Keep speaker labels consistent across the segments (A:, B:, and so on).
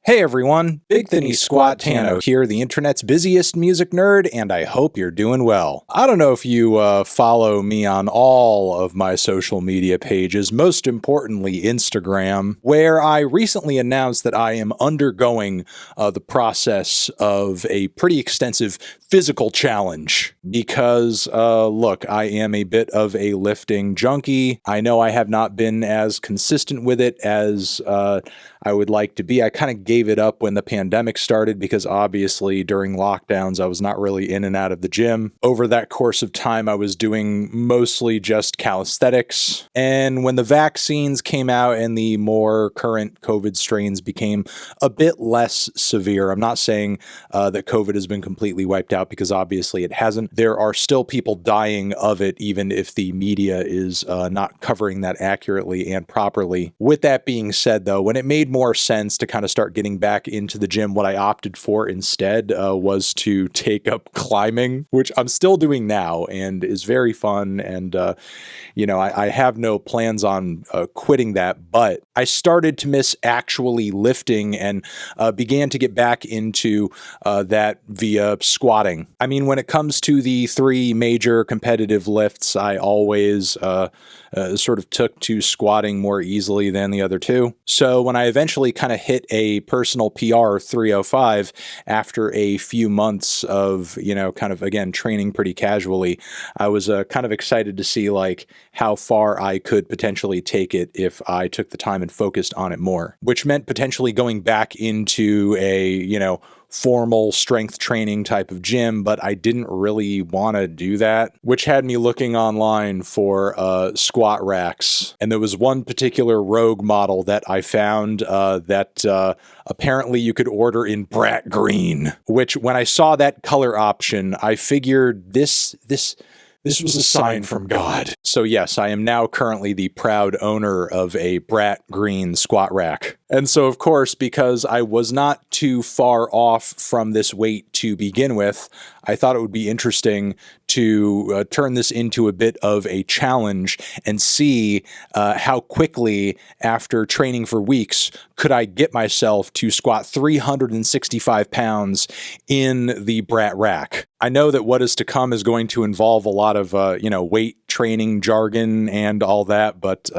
A: Hey everyone, Big Thinny Squat Tano here, the internet's busiest music nerd, and I hope you're doing well. I don't know if you follow me on all of my social media pages, most importantly Instagram, where I recently announced that I am undergoing the process of a pretty extensive physical challenge because, look, I am a bit of a lifting junkie. I know I have not been as consistent with it as I would like to be. I kind of gave it up when the pandemic started because obviously during lockdowns I was not really in and out of the gym. Over that course of time I was doing mostly just calisthenics. And when the vaccines came out and the more current COVID strains became a bit less severe, I'm not saying that COVID has been completely wiped out because obviously it hasn't. There are still people dying of it even if the media is not covering that accurately and properly. With that being said though, when it made more sense to kind of start getting back into the gym, what I opted for instead was to take up climbing, which I'm still doing now and is very fun. And, I have no plans on quitting that, but I started to miss actually lifting and began to get back into that via squatting. I mean, when it comes to the three major competitive lifts, I always sort of took to squatting more easily than the other two. So when I eventually kind of hit a personal PR 305 after a few months of, kind of, again, training pretty casually, I was kind of excited to see like how far I could potentially take it if I took the time and focused on it more, which meant potentially going back into a, formal strength training type of gym, but I didn't really want to do that, which had me looking online for squat racks. And there was one particular rogue model that I found that apparently you could order in BRAT green, which when I saw that color option, I figured this was a sign from God. So yes, I am now currently the proud owner of a BRAT green squat rack. And so of course, because I was not too far off from this weight to begin with, I thought it would be interesting to turn this into a bit of a challenge and see how quickly, after training for weeks, could I get myself to squat 365 pounds in the BRAT rack. I know that what is to come is going to involve a lot of, weight training jargon and all that, but,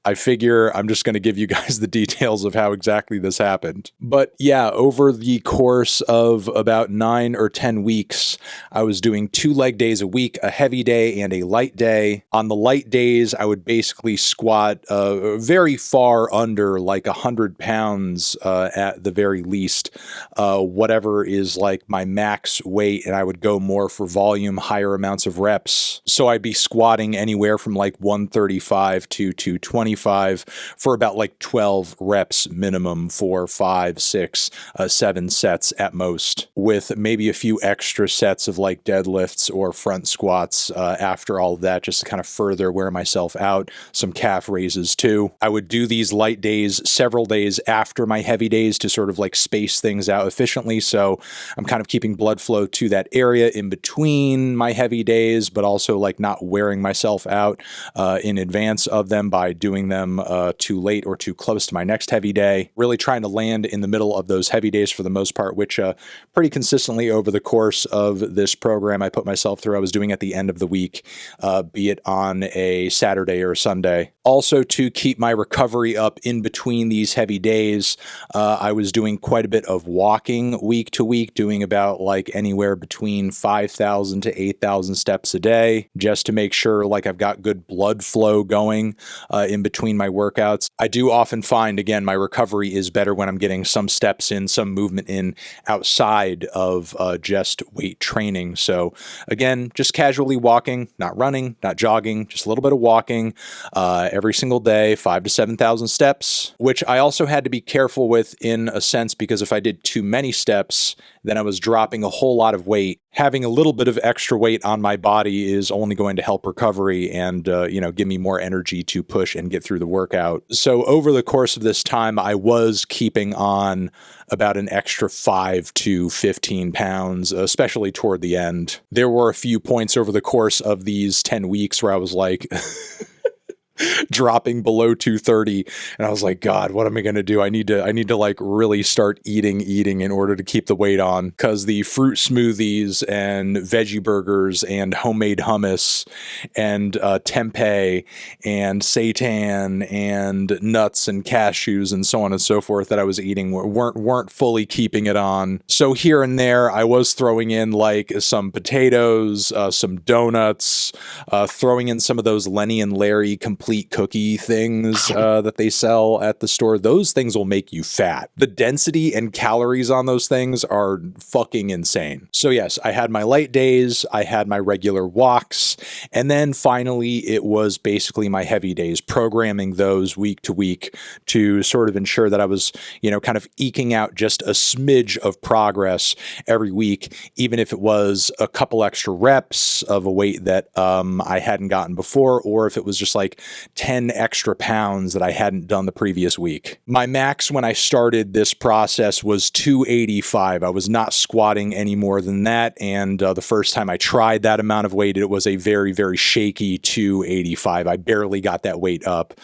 A: I figure I'm just going to give you guys the details of how exactly this happened. But yeah, over the course of about 9 or 10 weeks, I was doing 2 leg days a week, a heavy day and a light day. On the light days, I would basically squat very far under like 100 pounds at the very least, whatever is like my max weight, and I would go more for volume, higher amounts of reps. So I'd be squatting anywhere from like 135 to 225 for about like 12 reps minimum for 5, 6, 7 sets at most, with maybe a few extra sets of like deadlifts or front squats after all of that, just to kind of further wear myself out, some calf raises too. I would do these light days several days after my heavy days to sort of like space things out efficiently, so I'm kind of keeping blood flow to that area in between my heavy days, but also like not wearing myself out in advance of them by doing them too late or too close to my next heavy day. Really trying to land in the middle of those heavy days for the most part, which pretty consistently over the course of this program I put myself through, I was doing at the end of the week, be it on a Saturday or a Sunday. Also, to keep my recovery up in between these heavy days, I was doing quite a bit of walking week to week, doing about like anywhere between 5,000 to 8,000 steps a day, just to make sure like I've got good blood flow going in between my workouts. I do often find, again, my recovery is better when I'm getting some steps in, some movement in outside of just weight training. So again, just casually walking, not running, not jogging, just a little bit of walking every single day, 5,000 to 7,000 steps, which I also had to be careful with in a sense, because if I did too many steps, then I was dropping a whole lot of weight. Having a little bit of extra weight on my body is only going to help recovery and, give me more energy to push and get through the workout. So over the course of this time, I was keeping on about an extra 5 to 15 pounds, especially toward the end. There were a few points over the course of these 10 weeks where I was like, dropping below 230. And I was like, God, what am I going to do? I need to like really start eating in order to keep the weight on, because the fruit smoothies and veggie burgers and homemade hummus and tempeh and seitan and nuts and cashews and so on and so forth that I was eating weren't fully keeping it on. So here and there, I was throwing in like some potatoes, some donuts, throwing in some of those Lenny and Larry complete cookie things that they sell at the store. Those things will make you fat. The density and calories on those things are fucking insane. So yes, I had my light days, I had my regular walks, and then finally it was basically my heavy days, programming those week to week to sort of ensure that I was, kind of eking out just a smidge of progress every week, even if it was a couple extra reps of a weight that I hadn't gotten before, or if it was just like 10 extra pounds that I hadn't done the previous week. My max when I started this process was 285. I was not squatting any more than that, and the first time I tried that amount of weight, it was a very, very shaky 285. I barely got that weight up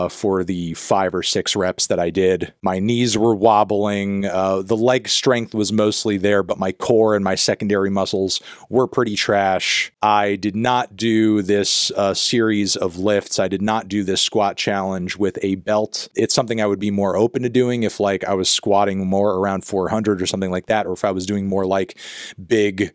A: for the 5 or 6 reps that I did. My knees were wobbling. The leg strength was mostly there, but my core and my secondary muscles were pretty trash. I did not do this series of lifts. I did not do this squat challenge with a belt. It's something I would be more open to doing if like I was squatting more around 400 or something like that, or if I was doing more like big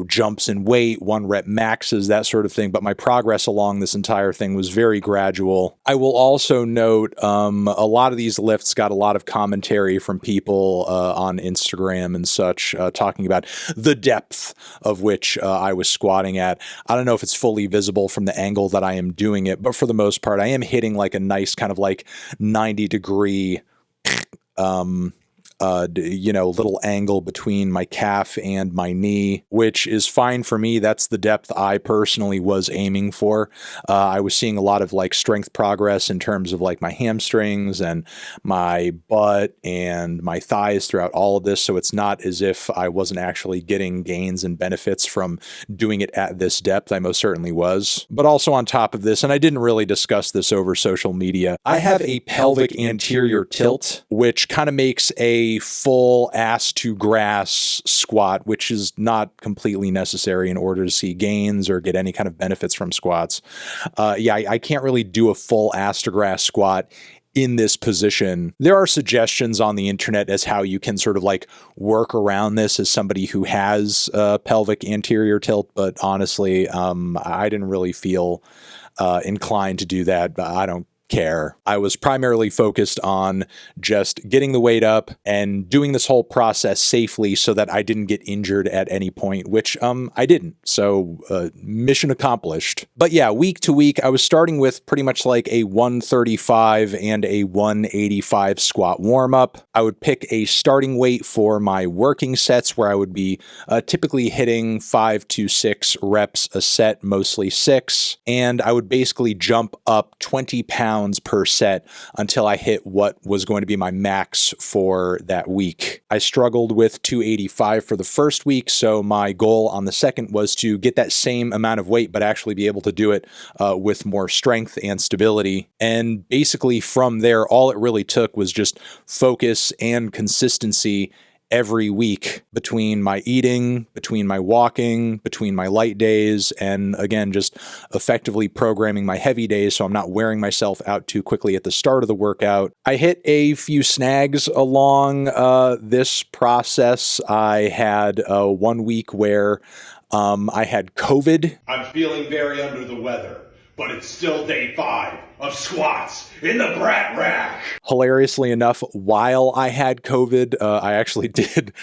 A: jumps in weight, 1 rep maxes, that sort of thing. But my progress along this entire thing was very gradual. I will also note a lot of these lifts got a lot of commentary from people on Instagram and such, talking about the depth of which I was squatting at. I don't know if it's fully visible from the angle that I am doing it, but for the most part, I am hitting like a nice kind of like 90-degree little angle between my calf and my knee, which is fine for me. That's the depth I personally was aiming for. I was seeing a lot of like strength progress in terms of like my hamstrings and my butt and my thighs throughout all of this. So it's not as if I wasn't actually getting gains and benefits from doing it at this depth. I most certainly was. But also on top of this, and I didn't really discuss this over social media, I have a pelvic anterior tilt, which kind of makes a full ass to grass squat, which is not completely necessary in order to see gains or get any kind of benefits from squats. I can't really do a full ass to grass squat in this position. There are suggestions on the internet as how you can sort of like work around this as somebody who has pelvic anterior tilt, but honestly, I didn't really feel inclined to do that. I don't care. I was primarily focused on just getting the weight up and doing this whole process safely so that I didn't get injured at any point, which I didn't. So mission accomplished. But yeah, week to week, I was starting with pretty much like a 135 and a 185 squat warm up. I would pick a starting weight for my working sets where I would be typically hitting 5 to 6 reps a set, mostly 6. And I would basically jump up 20 pounds per set until I hit what was going to be my max for that week. I struggled with 285 for the first week, so my goal on the second was to get that same amount of weight, but actually be able to do it with more strength and stability. And basically from there, all it really took was just focus and consistency every week between my eating, between my walking, between my light days, and again, just effectively programming my heavy days so I'm not wearing myself out too quickly at the start of the workout. I hit a few snags along this process. I had 1 week where I had COVID.
B: I'm feeling very under the weather, but it's still day 5 of squats in the Brat Rack.
A: Hilariously enough, while I had COVID, I actually did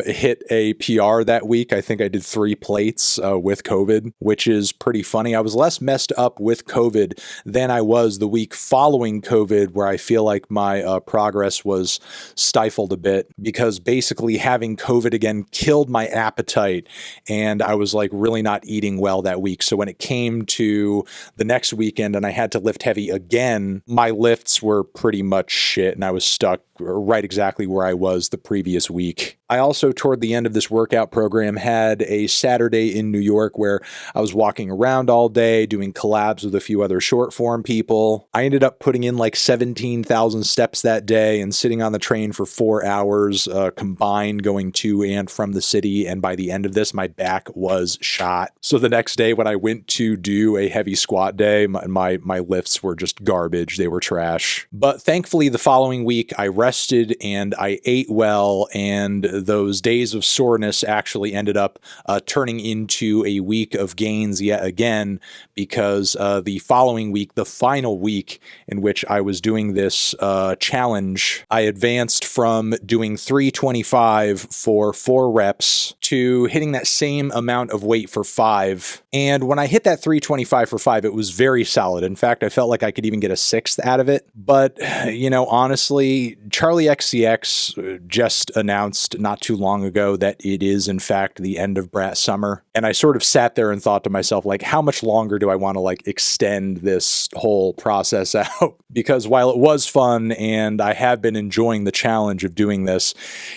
A: hit a PR that week. I think I did 3 plates with COVID, which is pretty funny. I was less messed up with COVID than I was the week following COVID, where I feel like my progress was stifled a bit because basically having COVID again killed my appetite, and I was like really not eating well that week. So when it came to the next weekend and I had to lift lift heavy again, my lifts were pretty much shit and I was stuck right exactly where I was the previous week. I also, toward the end of this workout program, had a Saturday in New York where I was walking around all day doing collabs with a few other short form people. I ended up putting in like 17,000 steps that day and sitting on the train for 4 hours combined, going to and from the city. And by the end of this, my back was shot. So the next day when I went to do a heavy squat day, my lifts were just garbage. They were trash. But thankfully, the following week, I rested and I ate well, and those days of soreness actually ended up turning into a week of gains yet again, because the following week, the final week in which I was doing this challenge, I advanced from doing 325 for 4 reps to hitting that same amount of weight for 5. And when I hit that 325 for 5, it was very solid. In fact, I felt like I could even get a 6th out of it. But, you know, honestly, Charlie XCX just announced not too long ago that it is, in fact, the end of BRAT Summer. And I sort of sat there and thought to myself, like, how much longer do I want to, like, extend this whole process out? Because while it was fun and I have been enjoying the challenge of doing this,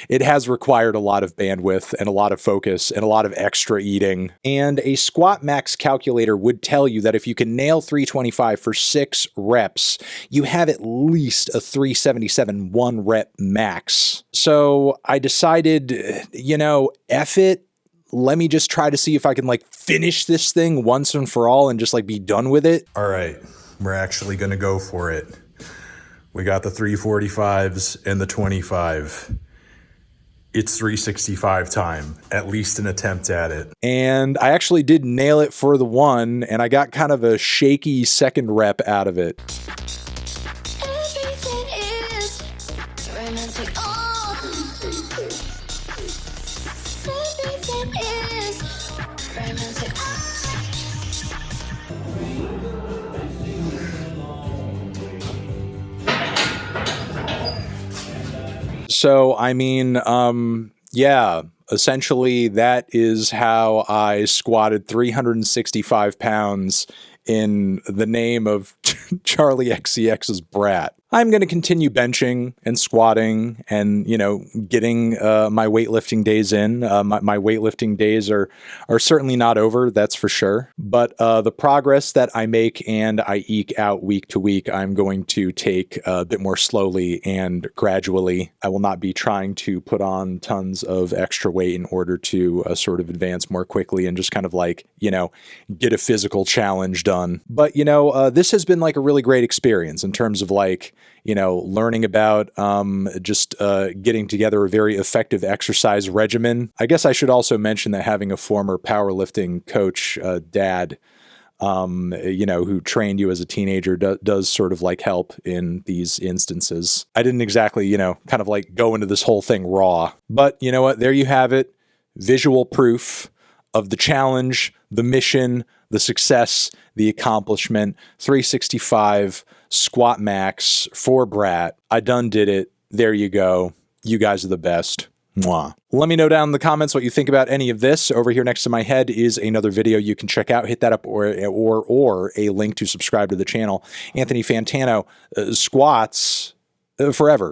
A: it has required a lot of bandwidth and a lot of focus and a lot of extra eating. And a squat max calculator would tell you that if you can nail 325 for 6 reps, you have at least a 377 1 rep max. So I decided, you know, F it. Let me just try to see if I can like finish this thing once and for all and just like be done with it. All right, we're actually going to go for it. We got the 345s and the 25. It's 365 time, at least an attempt at it. And I actually did nail it for the 1, and I got kind of a shaky second rep out of it.
C: Everything is romantic. Oh. Everything is romantic.
A: So, I mean, yeah, essentially that is how I squatted 365 pounds in the name of Charlie XCX's Brat. I'm going to continue benching and squatting and, you know, getting my weightlifting days in. My weightlifting days are certainly not over, that's for sure. But the progress that I make and I eke out week to week, I'm going to take a bit more slowly and gradually. I will not be trying to put on tons of extra weight in order to sort of advance more quickly and just kind of like, you know, get a physical challenge done. But, you know, this has been like a really great experience in terms of like, you know, learning about just getting together a very effective exercise regimen. I guess I should also mention that having a former powerlifting coach, dad, you know, who trained you as a teenager does sort of like help in these instances. I didn't exactly, you know, kind of like go into this whole thing raw. But you know what? There you have it. Visual proof of the challenge, the mission, the success, the accomplishment. 365 squat max for Brat. I done did it. There you go. You guys are the best. Mwah. Let me know down in the comments what you think about any of this. Over here next to my head is another video you can check out. Hit that up or a link to subscribe to the channel. Anthony Fantano, squats forever.